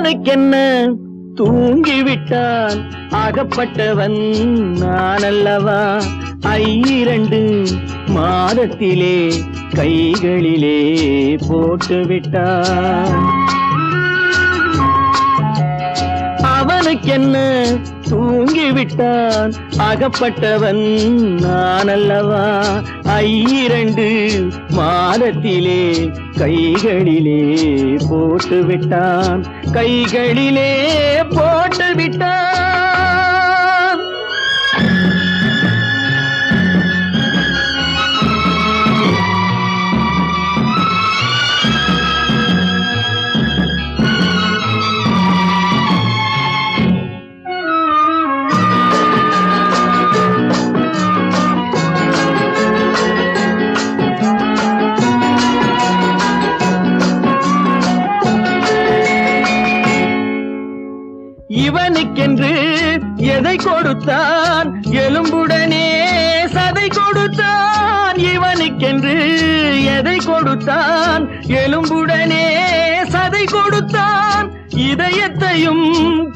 அவனுக்கென்ன தூங்கிவிட்டான் அகப்பட்டவன் நான் அல்லவா 2 மாதத்திலே கைகளிலே போட்டுவிட்டான் அவனுக்கென்ன தூங்கிவிட்டான் அகப்பட்டவன் நான் அல்லவா 2 மாதத்திலே கைகளிலே போட்டுவிட்டான் கைகளிலே போட்டுவிட்டான் இவனுக்கென்று எதை கொடுத்தான் எலும்புடனே சதை கொடுத்தான் இவனுக்கென்று எதை கொடுத்தான் எலும்புடனே சதை கொடுத்தான் இதயத்தையும்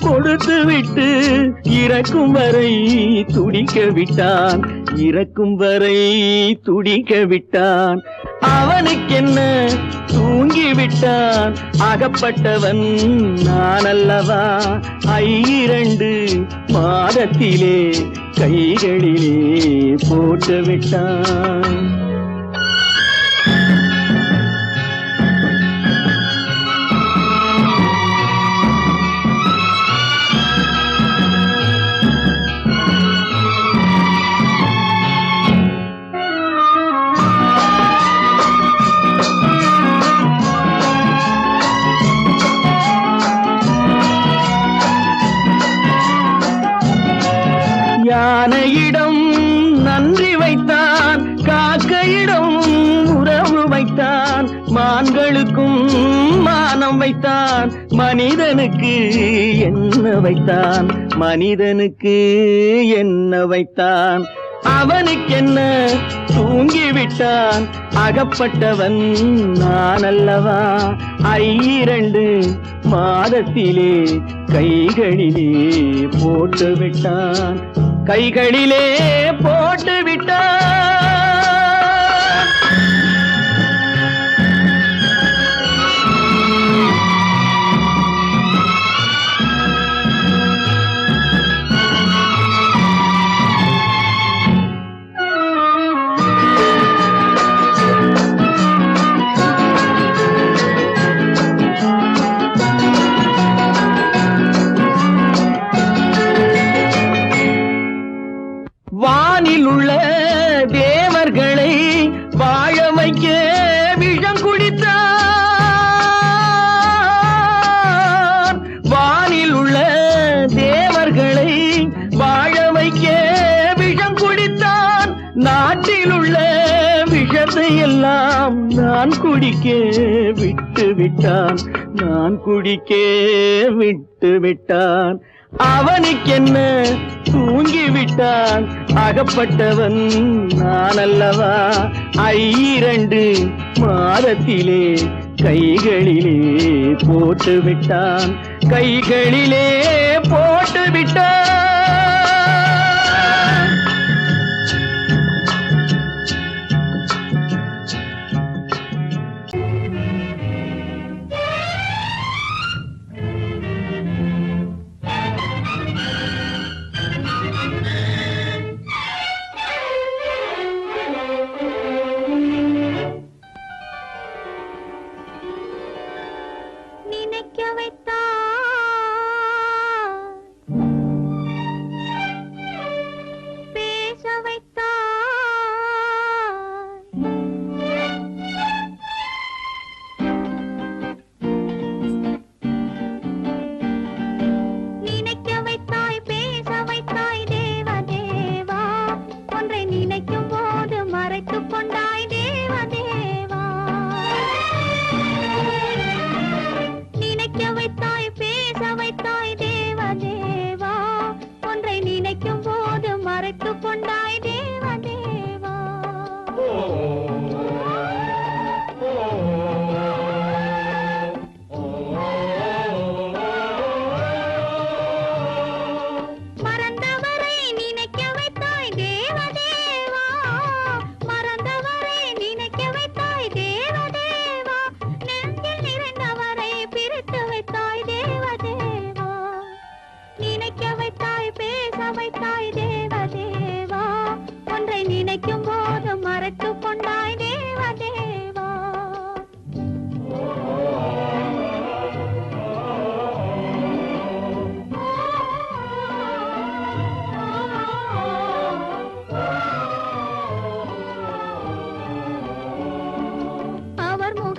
கொடுத்து விட்டு இறக்கும் வரை துடிக்க விட்டான் இறக்கும் வரை துடிக்க விட்டான் அவனுக்கென்ன தூங்கிவிட்டான் அகப்பட்டவன் நான் அல்லவா 2 மாதத்திலே கைகளிலே போட்டுவிட்டான் யானையிடம் நன்றி வைத்தான் காக்கையிடம் உறவு வைத்தான் மான்களுக்கும் மானம் வைத்தான் மனிதனுக்கு என்ன வைத்தான் மனிதனுக்கு என்ன வைத்தான் அவனுக்கென்ன தூங்கிவிட்டான் அகப்பட்டவன் நான் அல்லவா 2 மாதத்திலே கைகளிலே போட்டுவிட்டான் கைகளிலே போட்டுவிட்டான் வானில் உள்ள தேவர்களை வாழ வைக்க விஷம் குடித்தான் வானில் உள்ள தேவர்களை வாழ வைக்க விஷம் குடித்தான் நாட்டில் உள்ள விஷத்தை எல்லாம் நான் குடிக்க விட்டு விட்டான் நான் குடிக்க விட்டு விட்டான் அவனுக்கென்ன தூங்கிவிட்டான் அகப்பட்டவன் நான் அல்லவா 2 மாதத்திலே கைகளிலே போட்டுவிட்டான் கைகளிலே போட்டுவிட்டான்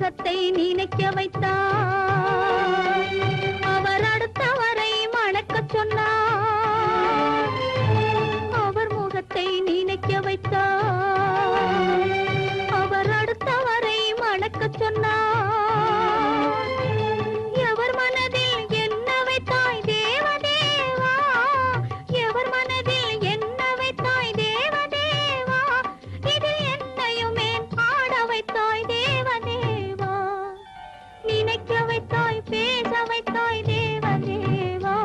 முகத்தை நினைக்க வைத்தார். அவர் அடுத்தவரை மணக்கச் சொன்னார். அவர் முகத்தை நினைக்க வைத்தார். அவர் அடுத்தவரை மணக்கச் சொன்னார். எவர் மனதில் என்ன வைத்தாய் தேவதேவா, எவர் மனதில் என்ன வைத்தாய் தேவதேவா, இதில் என்னையுமே ஆட வைத்தாய் தேவதேவா, நினைக்க வைத்தாய் பேச வைத்தாய் தேவதேவா,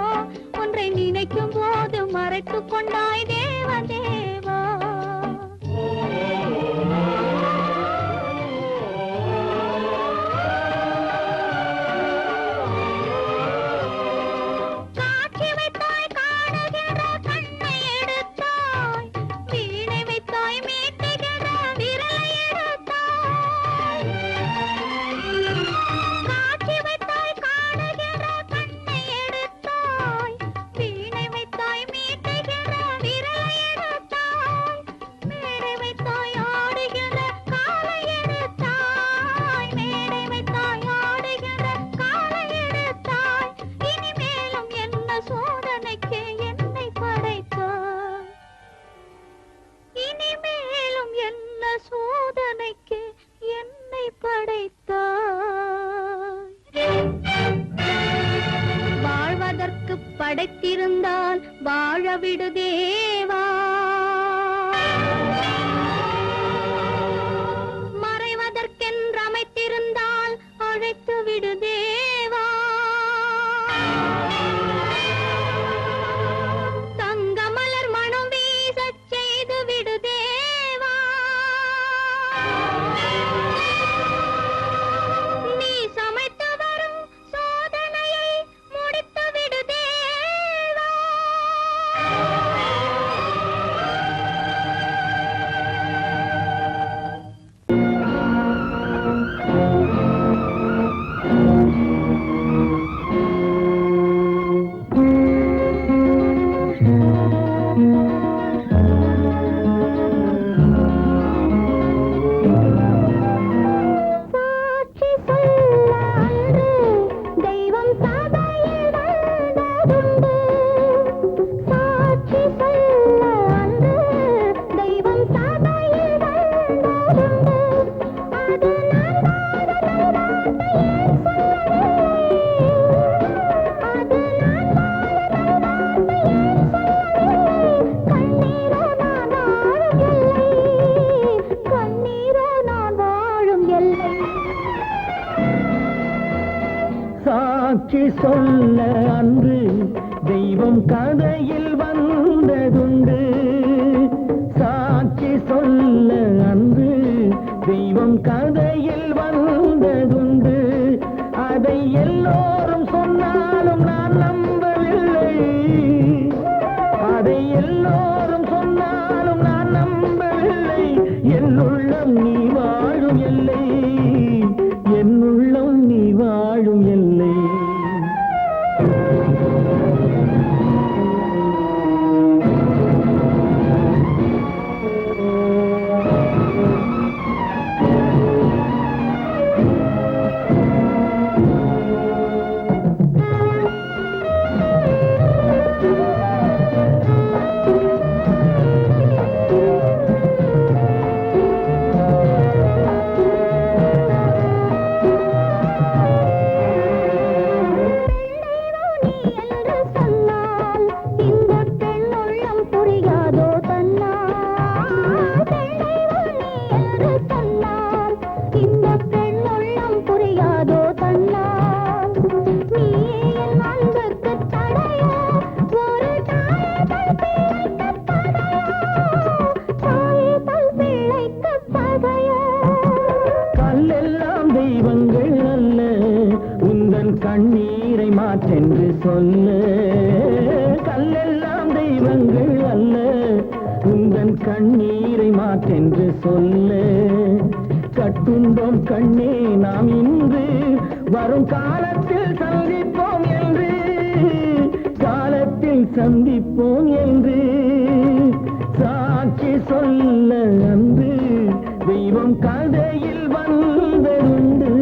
ஒன்றை நினைக்கும் போது மறைத்துக் கொண்டாய் தேவதேவா. சோதனைக்கு என்னை படைத்தாய். வாழ்வதற்கு படைத்திருந்தால் வாழ விடு தேவா, மறைவதற்கென்று அமைத்திருந்தால் அழைத்து விடு தேவா, தங்கமலர் மனம் வீசச் செய்து விடு தேவா, நீ சமைத்து வரும் சோதனையை முடித்து விடு தேவா. சாட்சி சொல்ல அன்று தெய்வம் கதையில் வந்ததுண்டு. சாட்சி சொல்ல அன்று தெய்வம் கதையில் வந்ததுண்டு. அதை எல்லோரும் சொன்னாலும் நான் நம்பவில்லை. அதை எல்லோரும் சொன்னாலும் நான் நம்பவில்லை. என்னுள்ளம் நீ வாழும் எல்லை, என்னுள்ளம் நீ வாழும் எல்லை. கண்ணீரை மாற்றென்று சொல்ல, கல்லெல்லாம் தெய்வங்கள் அல்ல, உந்தன் கண்ணீரை மாற்றென்று சொல்ல. கட்டுண்டோம் கண்ணே நாம் இன்று, வரும் காலத்தில் சந்திப்போம் என்று, காலத்தில் சந்திப்போம் என்று சாட்சி சொல்ல அன்று தெய்வம் கதையில் வந்ததுண்டு.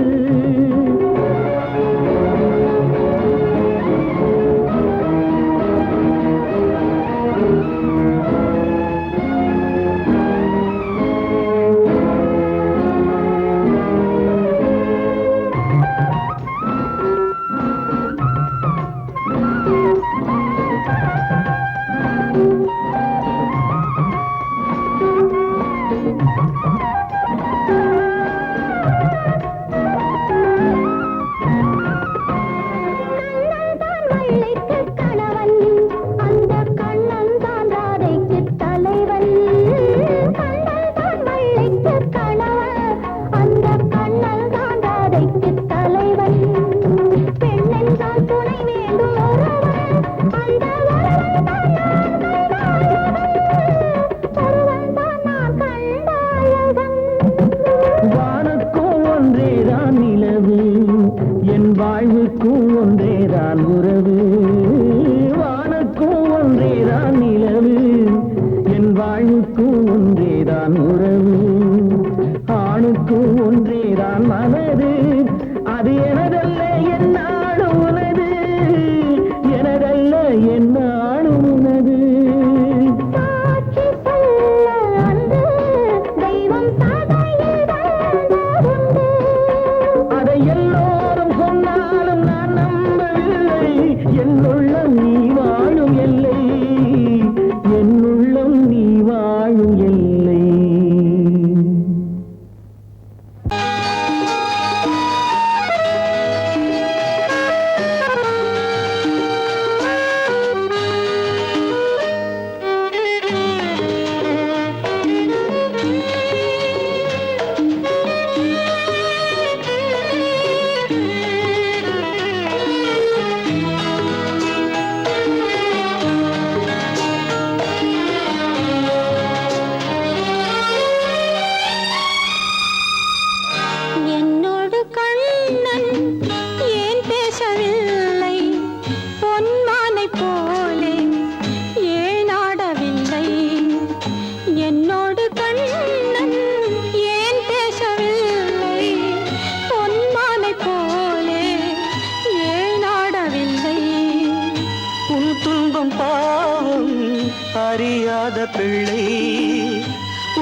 அறியாத பிள்ளை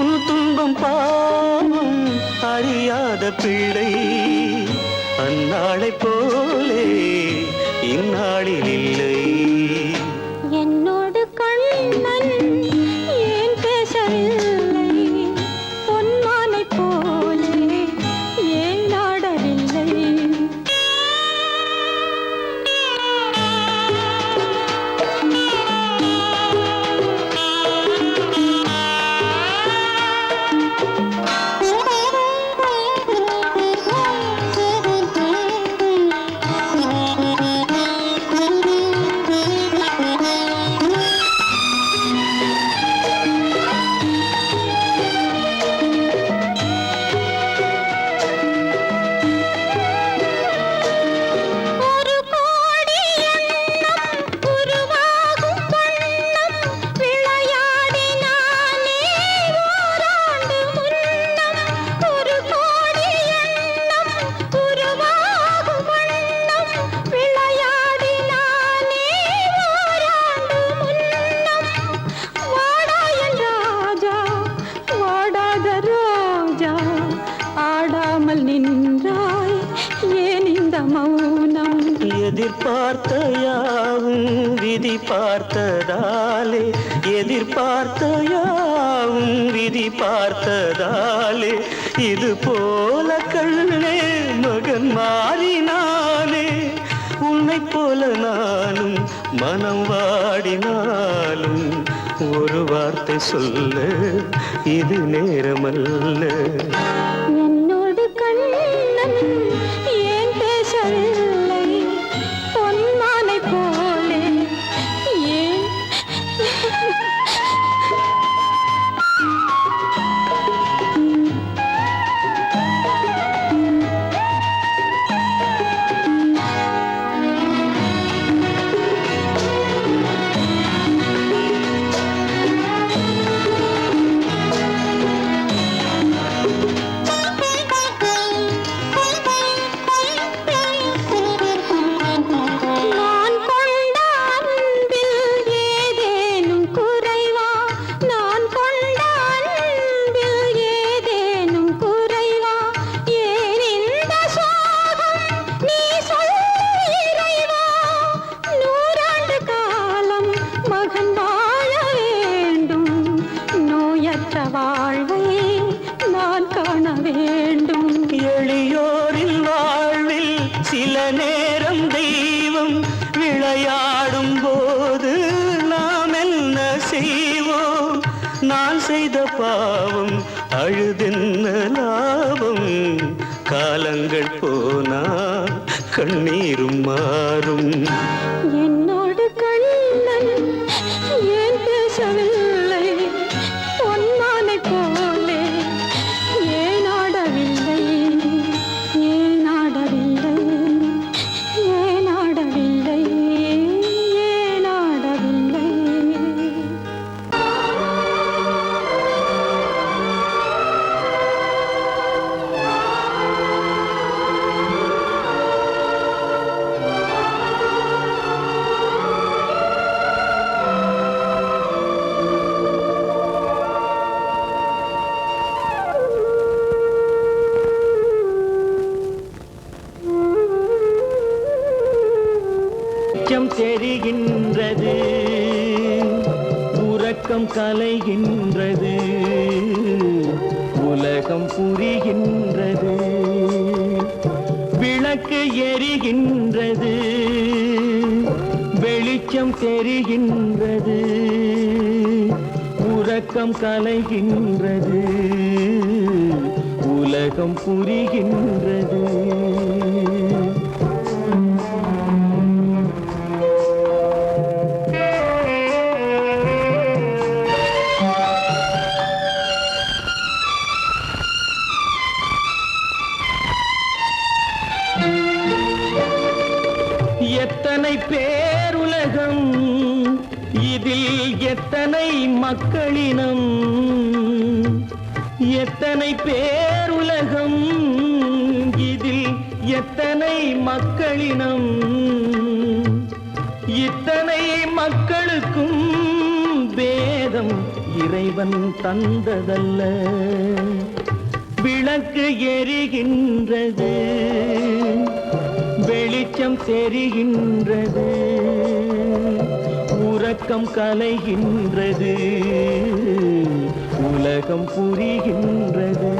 உன் துன்பம் பாவம் அறியாத பிள்ளை அந்நாளை போலே இந்நாளில் இல்லை. என்னோடு கண்ணன் ஏன் பேசவில்லை, பொன்மானை போலே ஏன் நாடவில்லை. எதிர்பார்த்த யாவும் விதி பார்த்ததாலே எதிர்பார்த்த யாவும் விதி பார்த்ததாலே இது போல கண்ணே மகன் மாறினானே. உன்னை போல நானும் மனம் வாடினாலும் ஒரு வார்த்தை சொல்ல இது நேரமல்ல. என்னோடு கண்ணன் ஏன் பேசவில்லை, பொன்மானை போலே ஏன். வாழ்வை நான் காண வேண்டும். எளியோரின் வாழ்வில் சில நேரம் தெய்வம் விளையாடும் போது நாம் என்ன செய்வோம்? நான் செய்த பாவம் அழுதென்ன லாபம்? காலங்கள் போனா கண்ணீரும் மாறும். என்னோடு கண்ணன் ஏன் பேசவில்லை, பொன்மானை போலே ஏன் ஆடவில்லை, ஏன் ஆடவில்லை, ஏன் ஆடவில்லை, ஏன் ஆடவில்லை. வெளிச்சம் தெரிகின்றது, உறக்கம் கலைகின்றது, உலகம் புரிகின்றது, விளக்கு எரிகின்றது, வெளிச்சம் தெரிகின்றது, உறக்கம் கலைகின்றது, உலகம் புரிகின்றது. எத்தனை பேருலகம், இதில் எத்தனை மக்களினம், எத்தனை பேருலகம், இதில் எத்தனை மக்களினம், இத்தனை மக்களுக்கும் வேறு நேரம் இறைவன் தந்ததல்ல. விளக்கு எரிகின்றது, வெளிச்சம் தெரிகின்றது, உறக்கம் கலைகின்றது, உலகம் புரிகின்றது.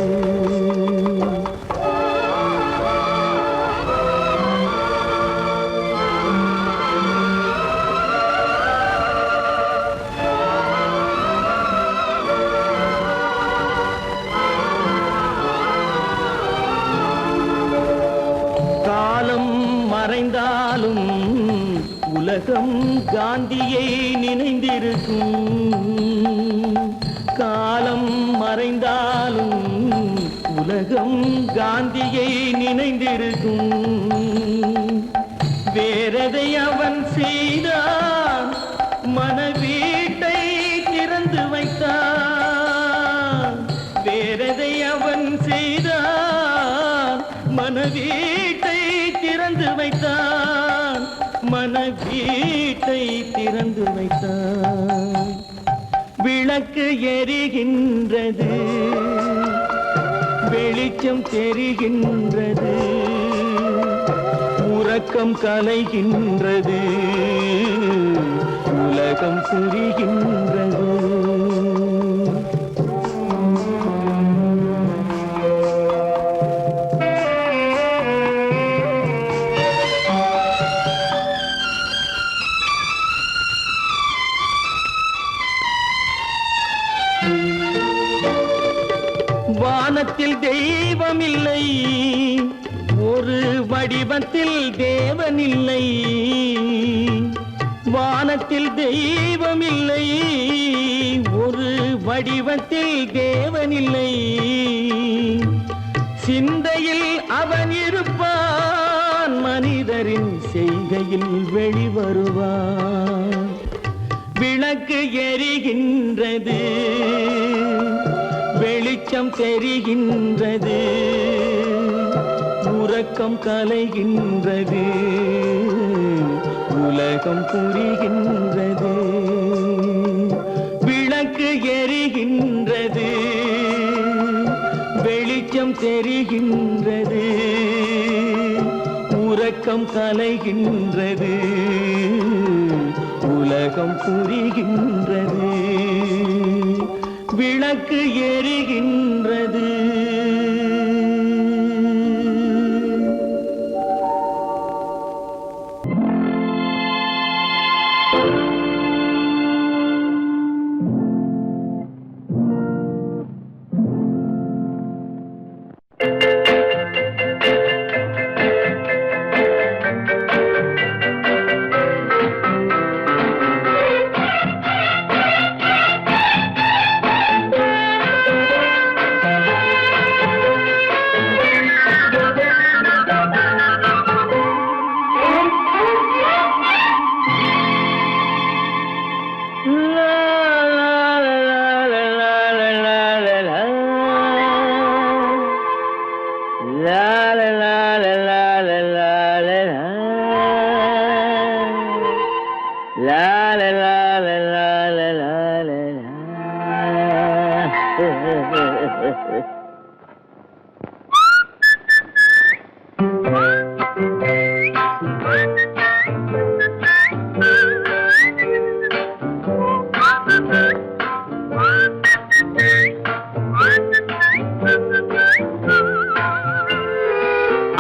காலம் மறைந்தாலும் உலகம் காந்தியை நினைந்திருக்கும். காலம் மறைந்தாலும் உலகம் காந்தியை நினைந்திருக்கும். வேறதை அவன் செய்தான், மனவீட்டை திறந்து வைத்தான். வேறதை அவன் செய்தான், மனவீட்டை திறந்து வைத்தான். மனவீட்டை திறந்து வைத்தான். விளக்கு எரிகின்றது, வெளிச்சம் தெரிகின்றது, உறக்கம் கலைகின்றது, உலகம் புரிகின்றது. வானத்தில் தெய்வம் இல்லை, ஒரு வடிவத்தில் தேவன் இல்லை. வானத்தில் தெய்வம் இல்லை, ஒரு வடிவத்தில் தேவன் இல்லை. சிந்தையில் அவன் இருப்பான், மனிதரின் செய்கையில் வெளிவருவான். விளக்கு எரிகின்றது, வெளிச்சம் தெரிகின்றது, உறக்கம் கலைகின்றது, உலகம் புரிகின்றது. விளக்கு எரிகின்றது, வெளிச்சம் தெரிகின்றது, உறக்கம் கலைகின்றது, உலகம் புரிகின்றது. விளக்கு எரிகின்றது.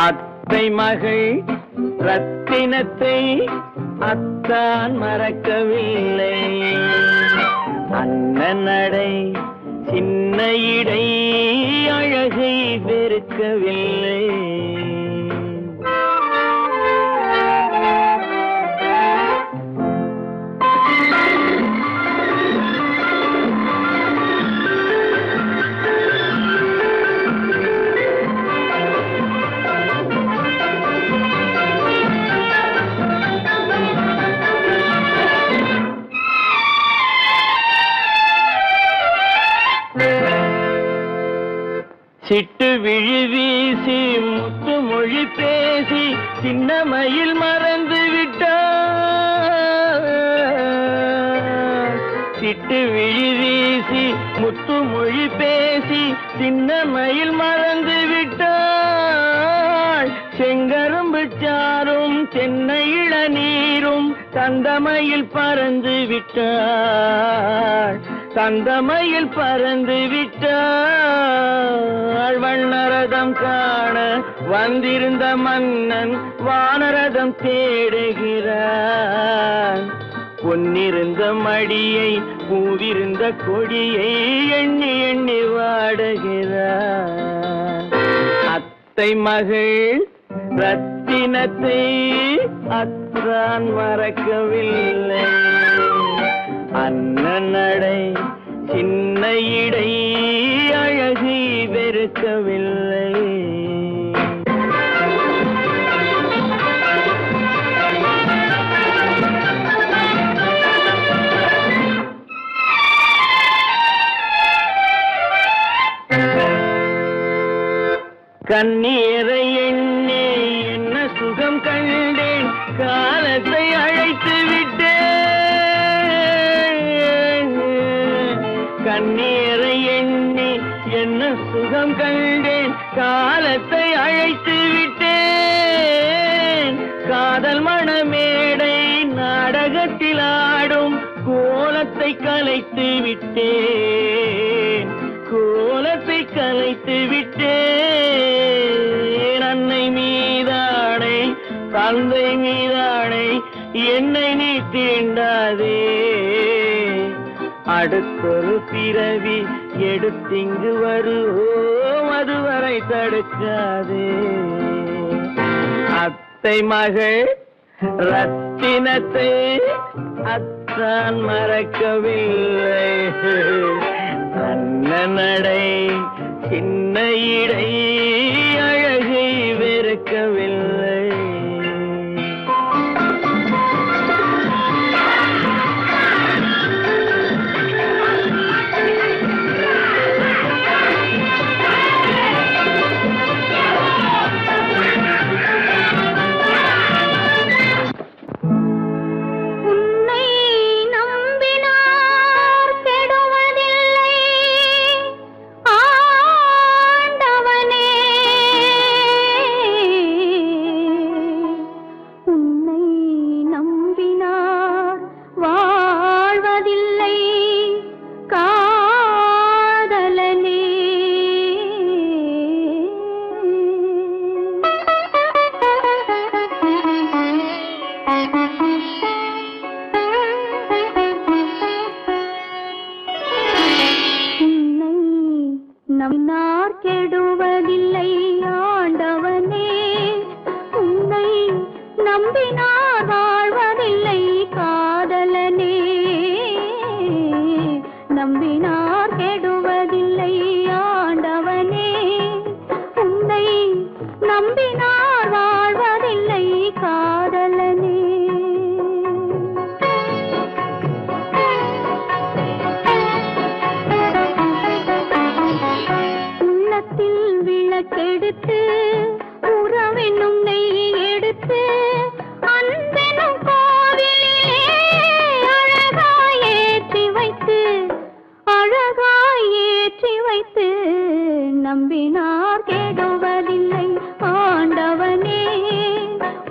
அத்தை மகள் ரத்தினத்தை அத்தான் மறக்கவில்லை. அண்ணன் நடை சின்ன இடை அழகை வெறுக்கவில்லை. சிட்டு விழி வீசி முத்து மொழி பேசி சின்னமையில் மறந்து விட்டார். விட்டு விழி வீசி முத்து மொழி பேசி சின்ன மயில் மறந்து விட்டாள். செங்கரும்பு சாரும் சென்னை இளநீரும் தந்தமயில் பறந்து விட்டாள். தந்தமயில் பறந்து விட்டாள். வண்ணரதம் காண வந்திருந்த மன்னன் வானரதம் தேடுகிறான். பொன்னிருந்த மடியை பூவிருந்த கொடியை எண்ணி எண்ணி வாடுகிறான். அத்தை மகள் ரத்தினத்தை அத்தான் மறக்கவில்லை. அண்ணன் நடை சின்ன இடை அழகை வெறுக்கவில்லை. கண்ணீரை எண்ணி என்ன சுகம் கண்டேன். காலத்தை அழைத்து விட்டேன். கண்ணீரை எண்ணி என்ன சுகம் கண்டேன். காலத்தை அழைத்து விட்டேன். காதல் மணமேடை நாடகத்தில் ஆடும் கோலத்தை கலைத்து விட்டேன். கோலத்தை கலைத்து விட்டேன். அன்னை மீதானை தந்தை மீதானை என்னை நீ தீண்டாதே. அடுத்தொரு பிறவி எடுத்திங்கு வருவோம், அதுவரை தடுக்காதே. அத்தை மகள் ரத்தினத்தை அத்தான் மறக்கவில்லை. அண்ணன் நடை சின்ன இடை அழகை வெறுக்கவில்லை. நம்பினார் கெடுவதில்லை ஆண்டவனே. உன்னை நம்பினார் வாழ்வதில்லை காதலனே. நம்பினார் கெடுவதில்லை ஆண்டவனே. உன்னை நம்பினார் வாழ்வதில்லை காதலனே. விளக்கெடுத்து உறவென்னும் நெய் எடுத்து அன்பெனும் கோவிலிலே அழகாய் ஏற்றி வைத்து அழகாய் ஏற்றி வைத்து நம்பினார் கெடுவதில்லை ஆண்டவனே.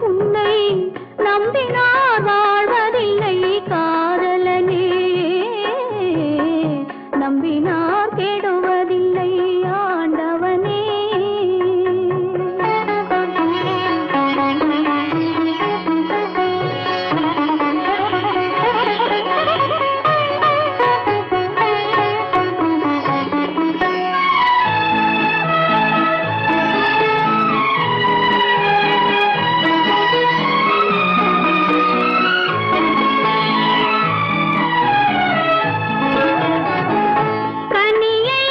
உன்னை நம்பினார் வாழ்வதில்லை காதலனே. நம்பினார் கெடுவதில்லை ஆண்டவனே. கனியை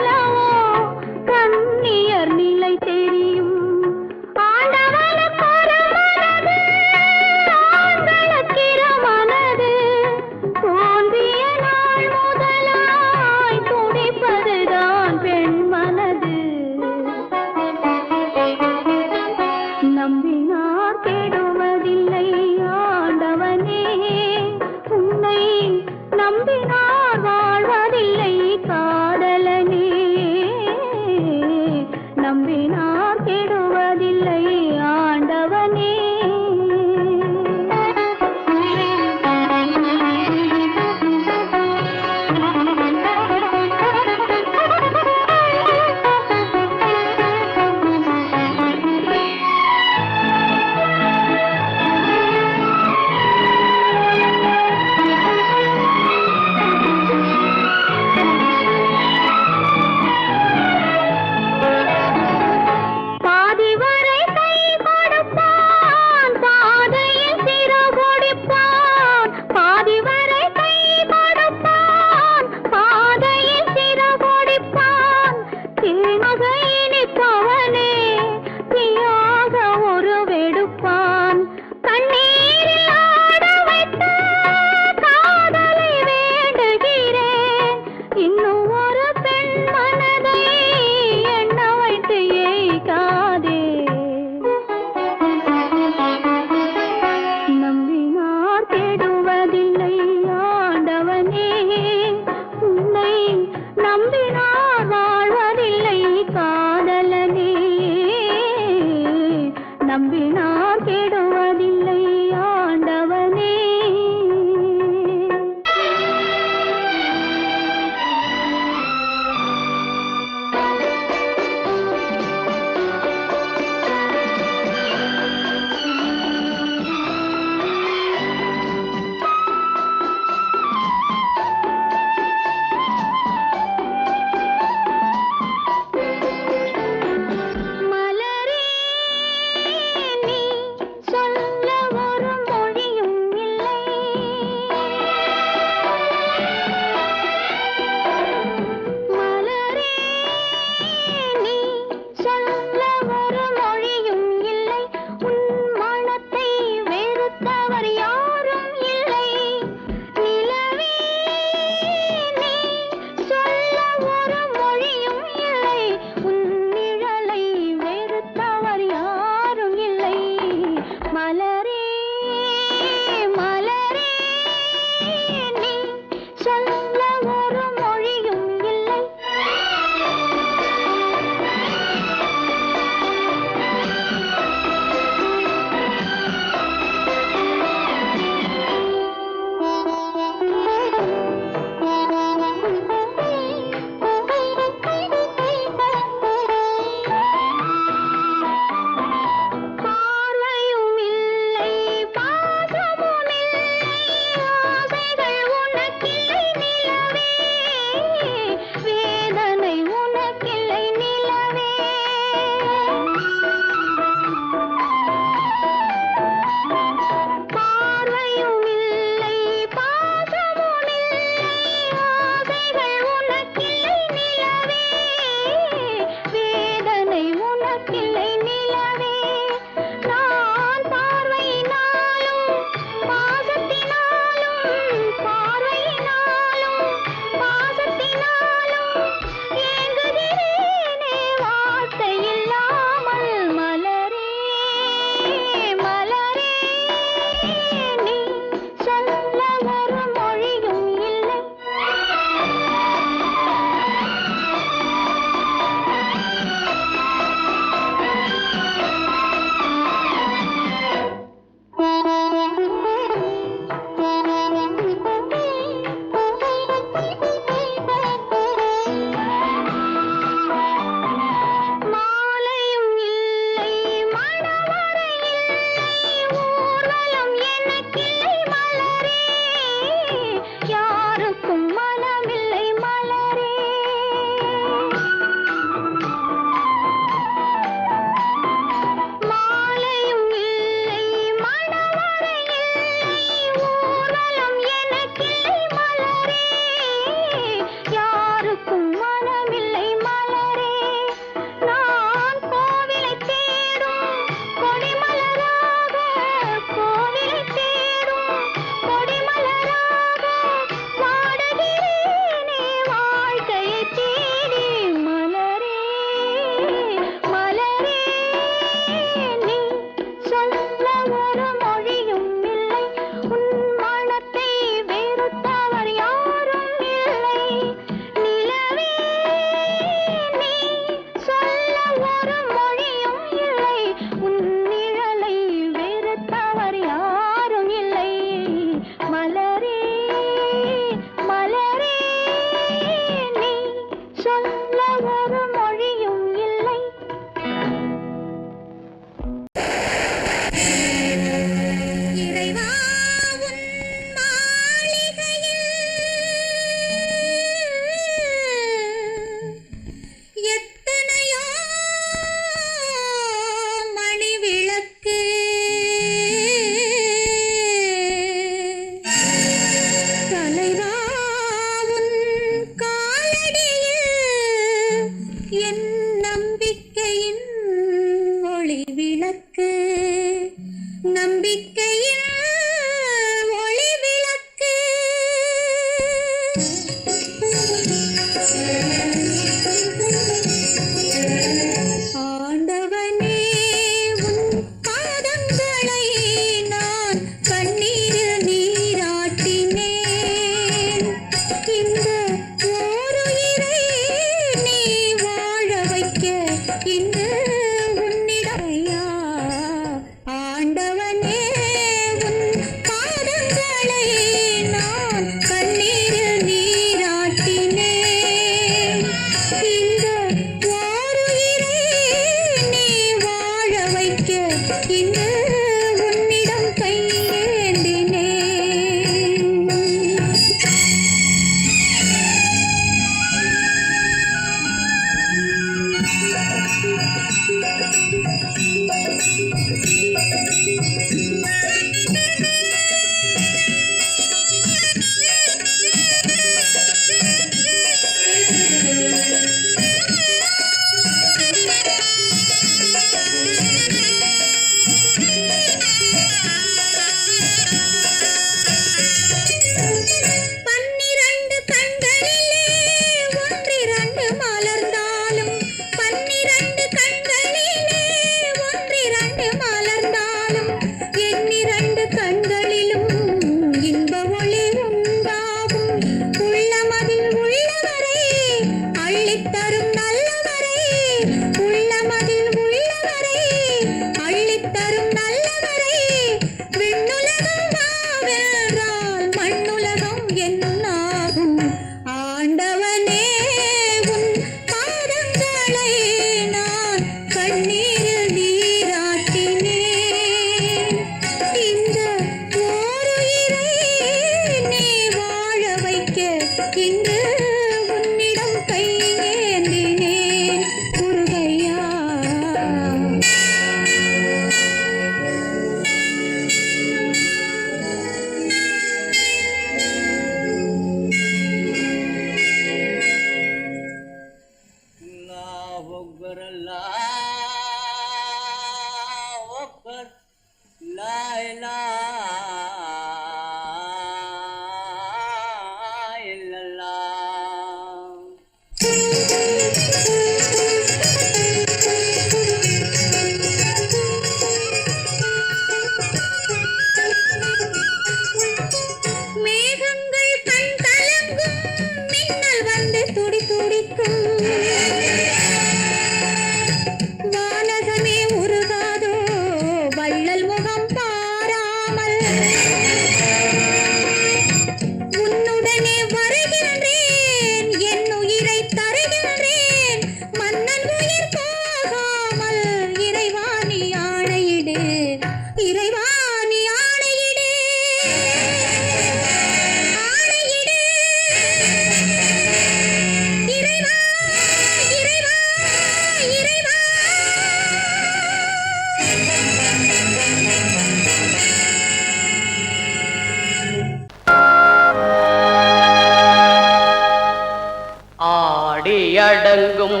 அடங்கும்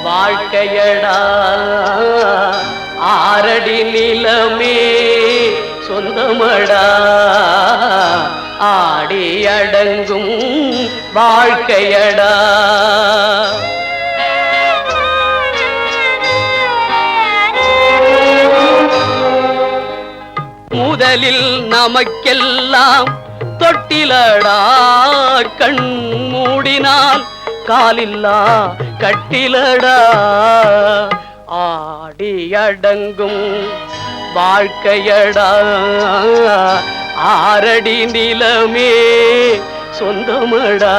வாழ்க்கையடா ஆரடி நிலமே சொந்தமடா ஆடி அடங்கும் வாழ்க்கையடா முதலில் நமக்கெல்லாம் தொட்டிலடா கண் மூடினால் காலில்லா கட்டிலடா ஆடி அடங்கும் வாழ்க்கையடா ஆரடி நிலமே சொந்தமடா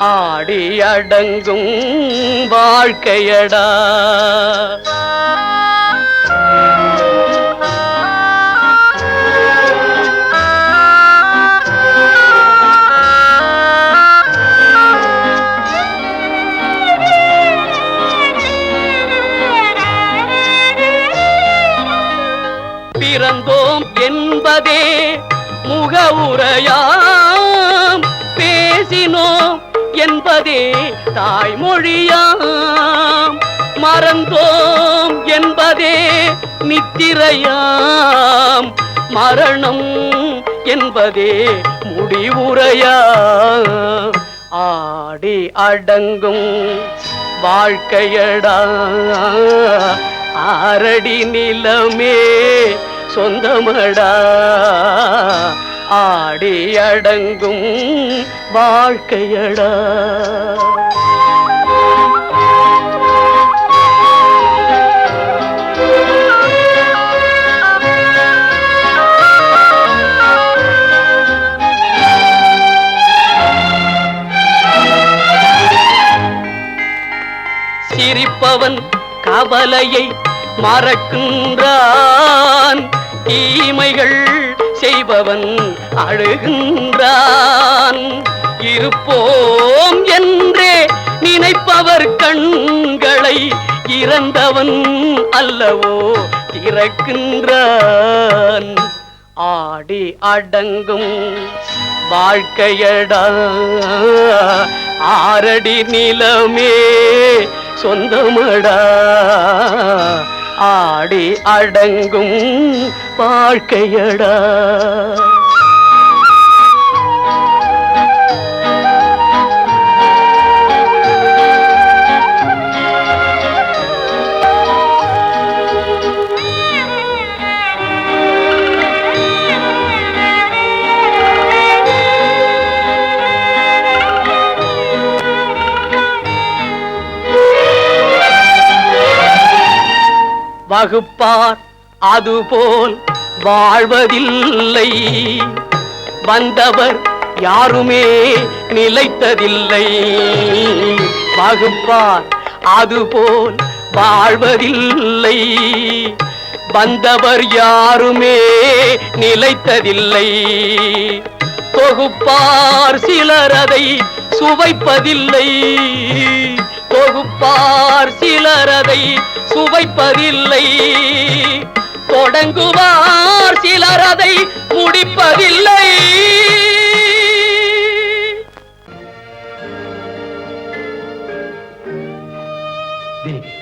ஆடி அடங்கும் வாழ்க்கையடா பிறந்தோம் என்பதே முகவுரையாம் பேசினோம் என்பதே தாய்மொழியாம் மறந்தோம் என்பதே நித்திரையாம் மரணம் என்பதே முடிவுரையாம் ஆடி அடங்கும் வாழ்க்கையடா ஆரடி நிலமே சொந்தமடா ஆடி அடங்கும் வாழ்க்கையடா சிரிப்பவன் கவலையை மறக்கின்றான் தீமைகள் செய்பவன் அழுகின்றான் இருப்போம் என்றே நினைப்பவர் கண்களை இறந்தவன் அல்லவோ திறக்கின்றான் ஆடி அடங்கும் வாழ்க்கையடா. ஆரடி நிலமே சொந்தமடா, ஆடி அடங்கும் வாழ்க்கையடா. வகுப்பார் அதுபோல் வாழ்வதில்லை, வந்தவர் யாருமே நிலைத்ததில்லை. வகுப்பார் அதுபோல் வாழ்வதில்லை, வந்தவர் யாருமே நிலைத்ததில்லை. தொகுப்பார் சிலர் அதை சுவைப்பதில்லை, தொகுப்பார் சிலர் அதை சுவைப்பதில்லை. தொடங்குவார் சிலர் அதை முடிப்பதில்லை. தேவி,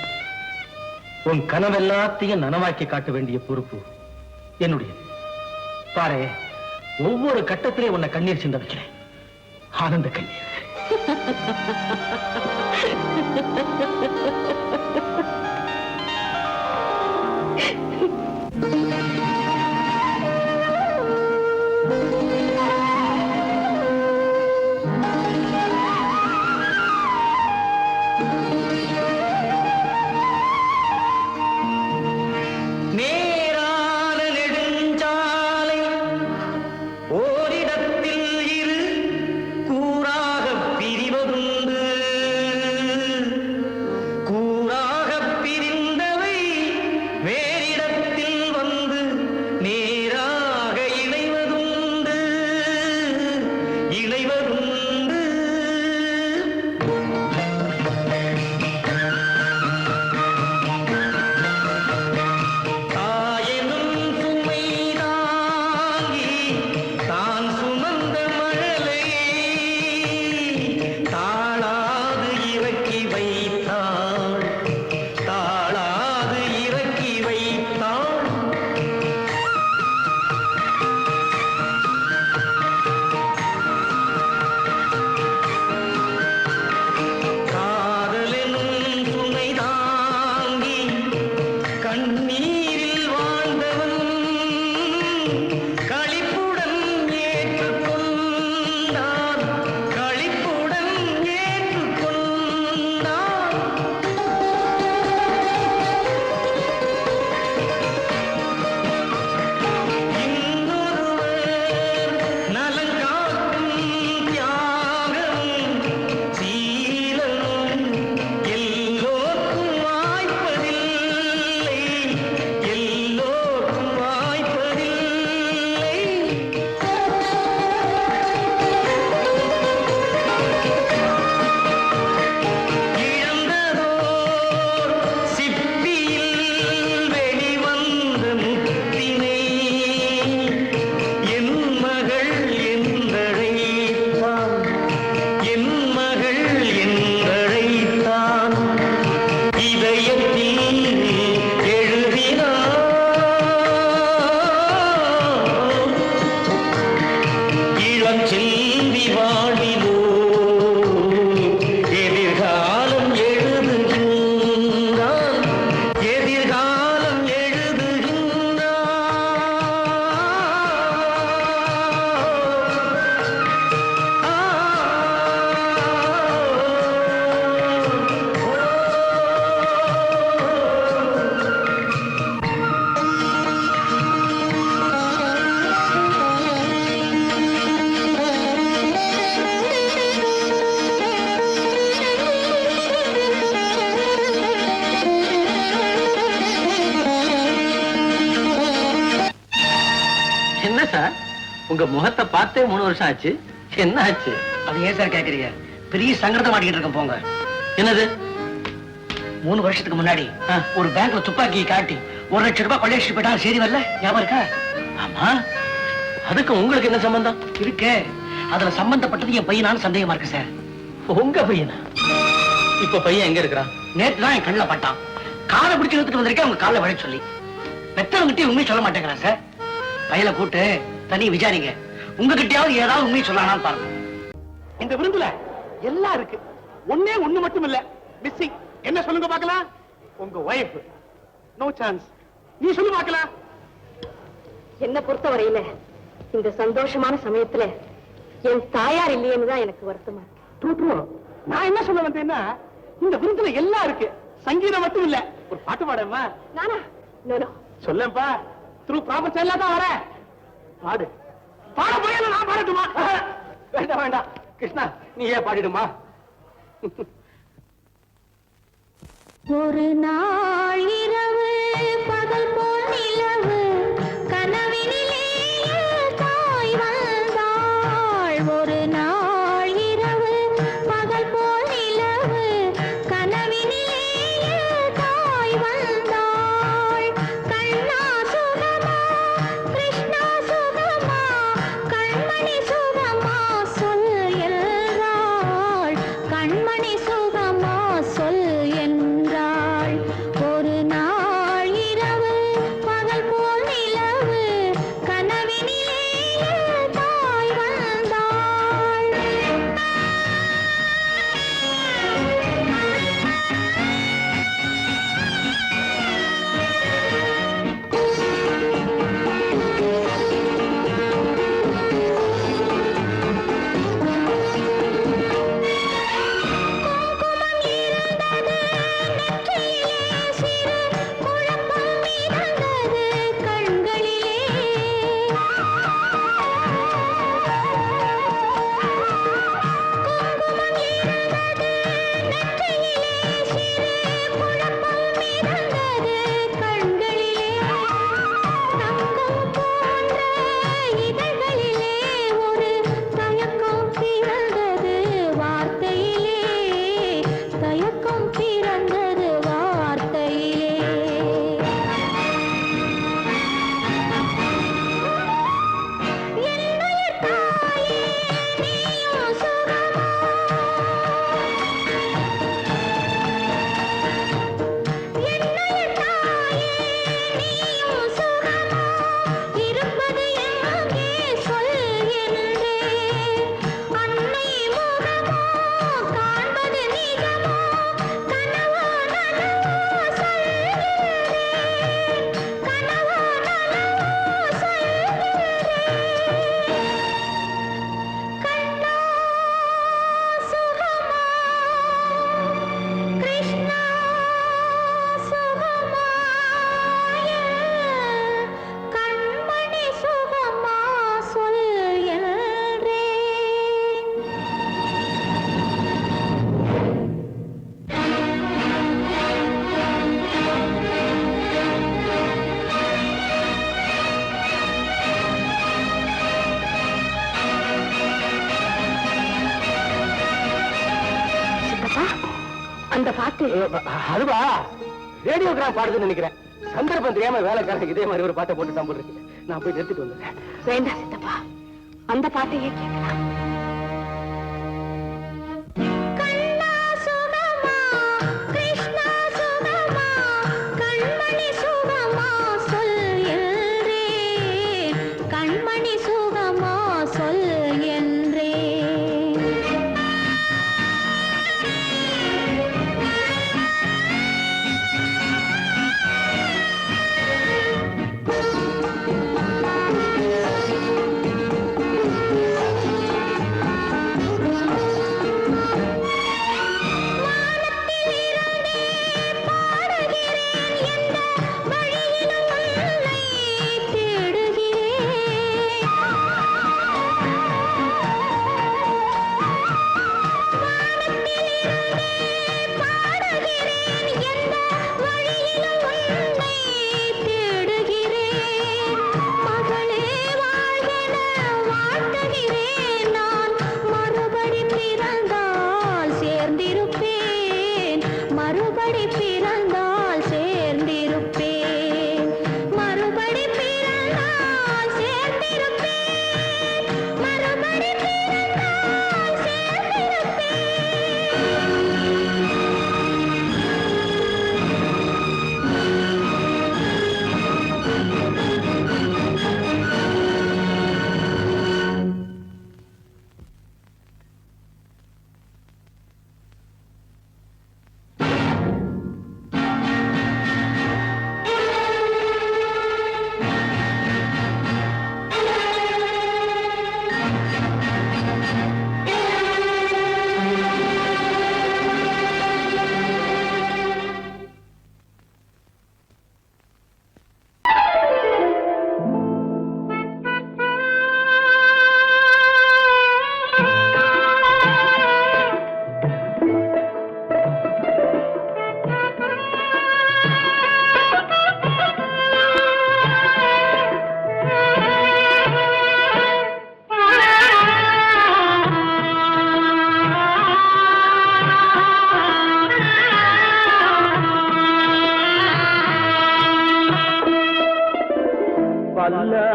உன் கனவெல்லாத்தையும் நனவாக்கி காட்ட வேண்டிய பொறுப்பு என்னுடைய. பாரு, ஒவ்வொரு கட்டத்திலே உன்னை கண்ணீர் சிந்த வைக்கிறேன். ஆனந்த கண்ணீர். சார், உங்க முகத்தை பார்த்தே 3 வருஷம் ஆச்சு. என்ன ஆச்சு? அது ஏன் சார் கேக்குறீங்க? பெரிய சங்கடத்தை மாட்டிக்கிட்டு இருக்கேன். போங்க. என்னது? 3 வருஷத்துக்கு முன்னாடி ஒரு பேங்க்ல துப்பாக்கி காட்டி 1 லட்சம் ரூபாய் கொள்ளையடிச்சு போயிட்டா. செய்தி வரல? ஞாபகம் இருக்கா? ஆமா. அதுக்கு உங்களுக்கு என்ன சம்பந்தம் இருக்கு? அதுல சம்பந்தப்பட்டது என் பையனான்னு சந்தேகமா இருக்கு சார். உங்க பையனா? இப்ப பையன் எங்க இருக்கிறான்? நேற்று தான் என் கண்ணில் பட்டான். காலை பிடிச்சு இழுத்துட்டு வந்திருக்கேன் அவங்க காலை வழி சொல்லி. பெற்றவங்கிட்டே உண்மையை சொல்ல மாட்டேங்கிறான் சார். பையனை கூட்டு தனி விசாரிங்க. உங்ககிட்டயாவது ஏதாவது உண்மையை சொல்லலாம்னு பாருங்க. இந்த விருந்துல எல்லாம் இருக்கு. ஒண்ணு மட்டும் இல்ல மிஸ்ஸிங். என்ன சொல்லுங்க பார்க்கலாம்? உங்க ஒய்ஃப். No chance. நீ சொல்லு பார்க்கலாம். என்ன பொறுத்தவரையில இந்த சந்தோஷமான சமயத்துல என் தாயார் இல்லையேன்னு தான் எனக்கு வருத்தமா இருக்கு. நான் என்ன சொல்ல வந்தேன்னா, இந்த விருந்துல எல்லாம் இருக்கு, சங்கீதம் மட்டும் இல்ல. ஒரு பாட்டு பாடமா? நானா? No no. சொல்லப்பா. த்ரூ ப்ராப்பர் ஸ்டைல்ல தான் வர. பாடு. பாட போயல நான் பாடட்டுமா? வேண்டாம் வேண்டாம் கிருஷ்ணா, நீ ஏன் பாடிடுமா? ஒரு நாள் இரவு பகல் போல் நிலவு கனவினிலே தாய் வந்தாள். ஒரு நாள் இரவு பகல் போல் நிலவு கனவினிலே தாய் வந்தாள். கண்ணா சுகமா கிருஷ்ணா சுகமா கண்மணி சுகமா சொல் என்றாள். கண்மணி சுகமா சொல் என்றாள். ஒரு நாள் இரவு பகல் போல் நிலவு கனவினிலே தாய் வந்தாள். தயக்கம் பிறந்தது வார்த்தையிலே. என்னுயிர் தாயே நீயும் சுகமா என்னுயிர் தாயே நீயும் சுகமா இருப்பது எங்கே சொல் என்றேன். அன்னை முகமோ காண்பது நிஜமோ கனவோ நனவோ சொல்கிறேன். கனவோ நனவோ சொல்கிறேன். கண்ணா சுகமா கிருஷ்ணா சுகமா கண்மணி சுகமா சொல் என்றேன். சித்தப்பா, அந்த பாட்டு அதுவா ரேடியோகிராம் பாடுதுன்னு நினைக்கிறேன். சந்தர்ப்பம் தெரியாம வேலைக்காரங்க இதே மாதிரி ஒரு பாட்டை போட்டு தான் போட்டுருக்கு. நான் போய் நிறுத்திட்டு வந்துடுறேன். வேண்டாம் சித்தப்பா, அந்த பாட்டையே கேட்கலாம். கண்ணா சுகமா கிருஷ்ணா சுகமா கண்மணி சுகமா சொல் என்றேன். கண்மணி சுகமா சொல் என்றேன்.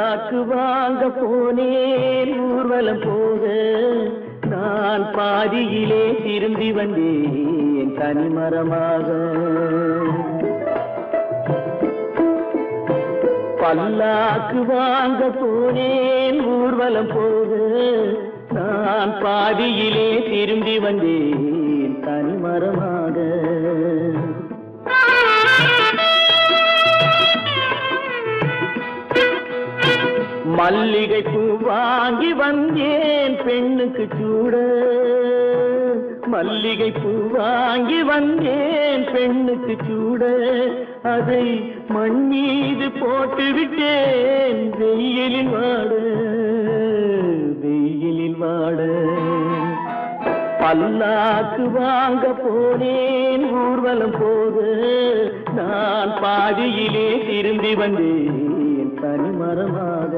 பல்லாக்கு வாங்க போனேன் ஊர்வலம் போக நான் பாதியிலே திரும்பி வந்தேன் தனிமரமாக பல்லாக்கு வாங்க போனேன் ஊர்வலம் போக நான் பாதியிலே திரும்பி வந்தேன் தனிமரமாக மல்லிகை பூ வாங்கி வந்தேன் பெண்ணுக்கு சூட மல்லிகை பூ வாங்கி வந்தேன் பெண்ணுக்கு சூட அதை மண் மீது போட்டு விட்டேன் வெயிலில் வாட பல்லாக்கு வாங்க போனேன் ஊர்வலம் போக நான் பாதியிலே திரும்பி வந்தேன் தனிமரமாக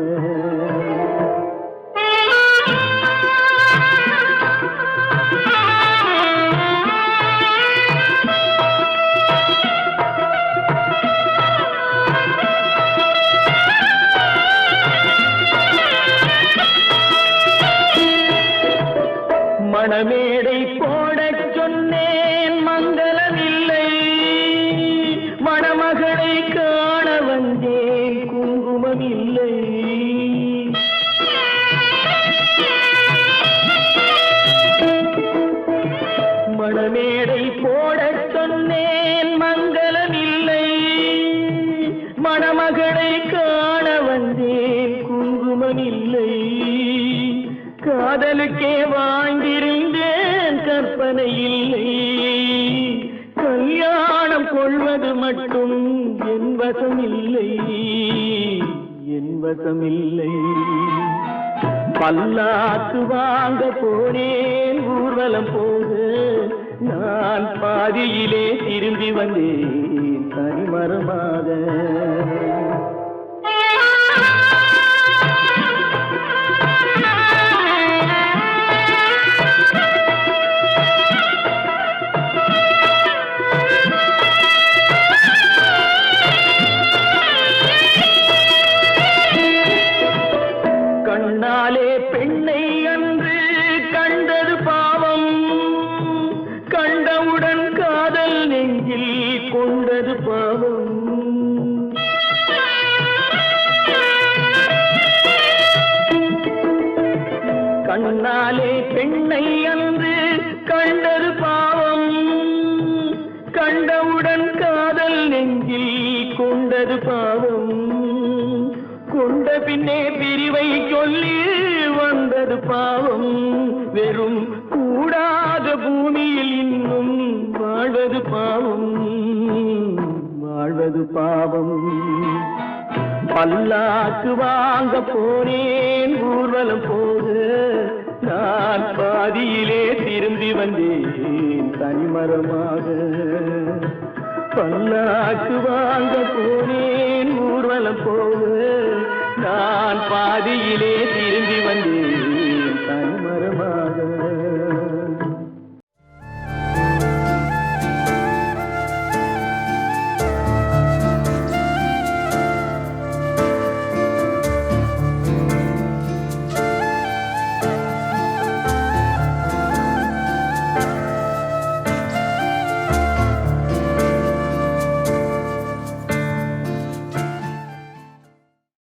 மணமேடை போடச் சொன்னேன் மங்களமில்லை மணமகளை காண வந்தேன் குங்குமமில்லை மணமேடை போடச் சொன்னேன் மங்களமில்லை மணமகளை காண வந்தேன் குங்குமமில்லை காதலுக்கே வாழ்ந்திருந்தேன் கற்பனை இல்லை கல்யாணம் கொள்வது மட்டும் என் வசமில்லை பல்லாக்கு வாங்க போனேன் ஊர்வலம் போக நான் பாதியிலே திரும்பி வந்தேன் தனிமரமாக கண்ணாலே பெண்ணை அன்று கண்டது பாவம் கண்டவுடன் காதல் நெஞ்சில் கொண்டது பாவம் கண்ணாலே பெண்ணை அன்று கண்டது பாவம் கண்டவுடன் காதல் நெஞ்சில் கொண்டது பாவம் கொண்ட பின்னே பிரிவை சொல்லி வந்தது பாவம் வெறும் கூடாத பூமியில் இன்னும் வாழ்வது பாவம் பல்லாக்கு வாங்க போனேன் ஊர்வலம் போக நான் பாதியிலே திரும்பி வந்தேன் தனிமரமாக பல்லாக்கு வாங்க போனேன் ஊர்வலம் போக நான் பாதியிலே திரும்பி வந்தேன்